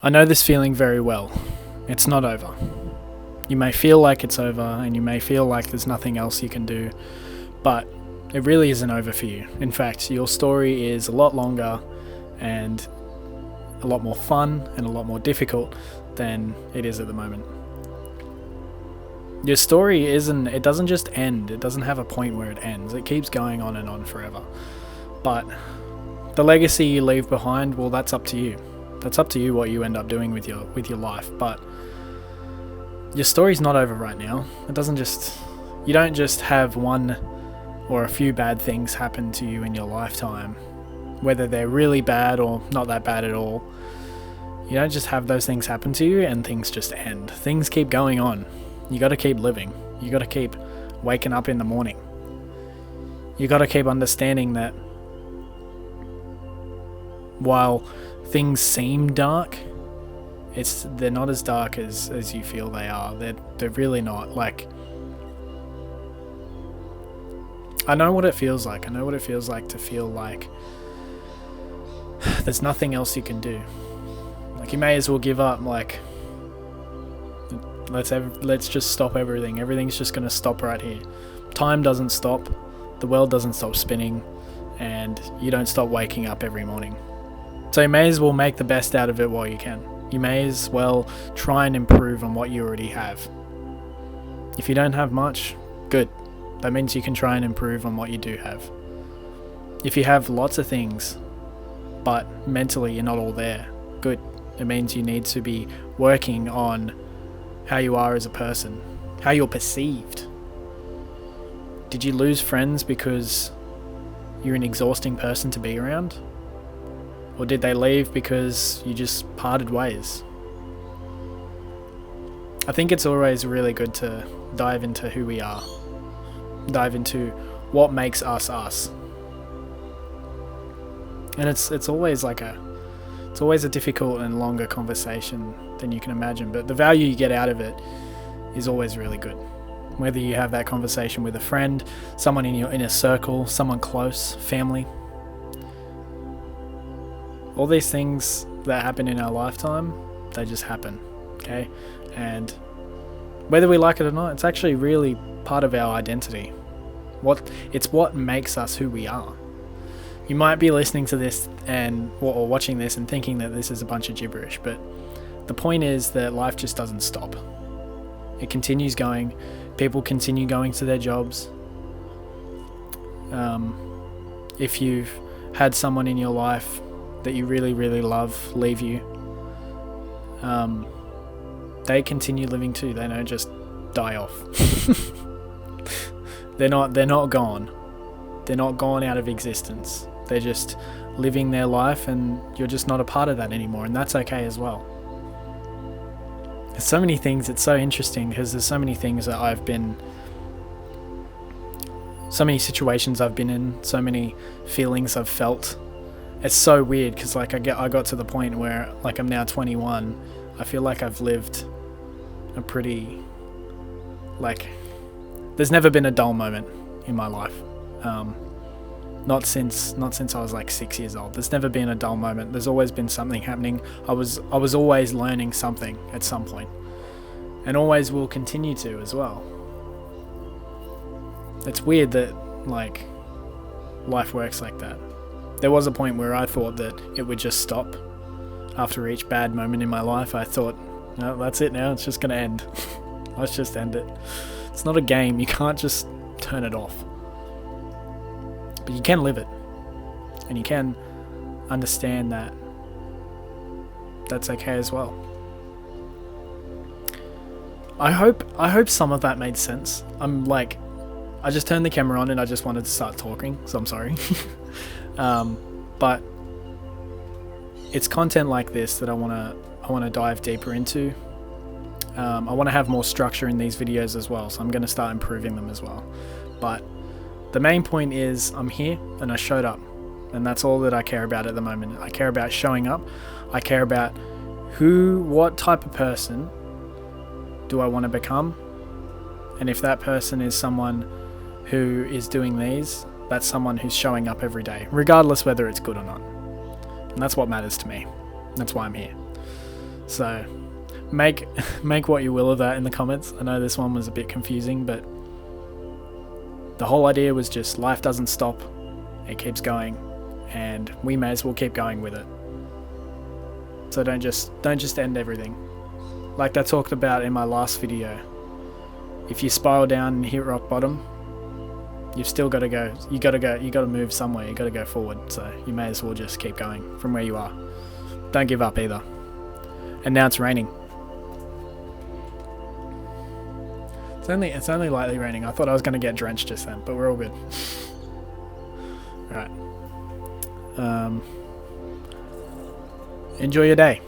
I know this feeling very well. It's not over. You may feel like it's over, and you may feel like there's nothing else you can do, but it really isn't over for you. In fact, your story is a lot longer and a lot more fun and a lot more difficult than it is at the moment. Your story it doesn't just end. It doesn't have a point where it ends. It keeps going on and on forever. But the legacy you leave behind, well, that's up to you. That's up to you what you end up doing with your life. But your story's not over right now. You don't just have one or a few bad things happen to you in your lifetime, whether they're really bad or not that bad at all. You don't just have those things happen to you and things just end. Things keep going on. You got to keep living. You got to keep waking up in the morning. You got to keep understanding that while things seem dark, they're not as dark as you feel they are. They're really not. Like, I know what it feels like. I know what it feels like to feel like there's nothing else you can do. Like, you may as well give up. Like, let's just stop everything. Everything's just going to stop right here. Time doesn't stop. The world doesn't stop spinning. And you don't stop waking up every morning. So you may as well make the best out of it while you can. You may as well try and improve on what you already have. If you don't have much, good. That means you can try and improve on what you do have. If you have lots of things, but mentally you're not all there, good. It means you need to be working on how you are as a person, how you're perceived. Did you lose friends because you're an exhausting person to be around? Or did they leave because you just parted ways? I think it's always really good to dive into who we are. Dive into what makes us us. And it's always a difficult and longer conversation than you can imagine, but the value you get out of it is always really good. Whether you have that conversation with a friend, someone in your inner circle, someone close, family. All these things that happen in our lifetime, they just happen, okay? And whether we like it or not, it's actually really part of our identity. It's what makes us who we are. You might be listening to this or watching this and thinking that this is a bunch of gibberish, but the point is that life just doesn't stop. It continues going. People continue going to their jobs. If you've had someone in your life that you really, really love leave you, they continue living too. They don't just die off. They're not gone. They're not gone out of existence. They're just living their life, and you're just not a part of that anymore, and that's okay as well. There's so many things. It's so interesting because there's so many things that so many situations I've been in, so many feelings I've felt. It's so weird because I got to the point where, like, I'm now 21. I feel like I've lived a pretty, there's never been a dull moment in my life. Not since I was like 6 years old. There's never been a dull moment. There's always been something happening. I was always learning something at some point, and always will continue to as well. It's weird that life works like that. There was a point where I thought that it would just stop after each bad moment in my life. I thought, no, that's it now. It's just going to end. Let's just end it. It's not a game. You can't just turn it off. But you can live it. And you can understand that that's okay as well. I hope some of that made sense. I just turned the camera on and I just wanted to start talking, so I'm sorry. But it's content like this that I want to dive deeper into. I want to have more structure in these videos as well, so I'm going to start improving them as well. But the main point is I'm here and I showed up, and that's all that I care about at the moment. I care about showing up. I care about what type of person do I want to become, and if that person is someone who is doing these, that's someone who's showing up every day, regardless whether it's good or not. And that's what matters to me. That's why I'm here. So make what you will of that in the comments. I know this one was a bit confusing, but the whole idea was just life doesn't stop, it keeps going, and we may as well keep going with it. So don't just end everything. Like I talked about in my last video, if you spiral down and hit rock bottom, you've still got to go. You got to move somewhere. You got to go forward. So you may as well just keep going from where you are. Don't give up either. And now it's raining. It's only lightly raining. I thought I was going to get drenched just then, but we're all good. All right. Enjoy your day.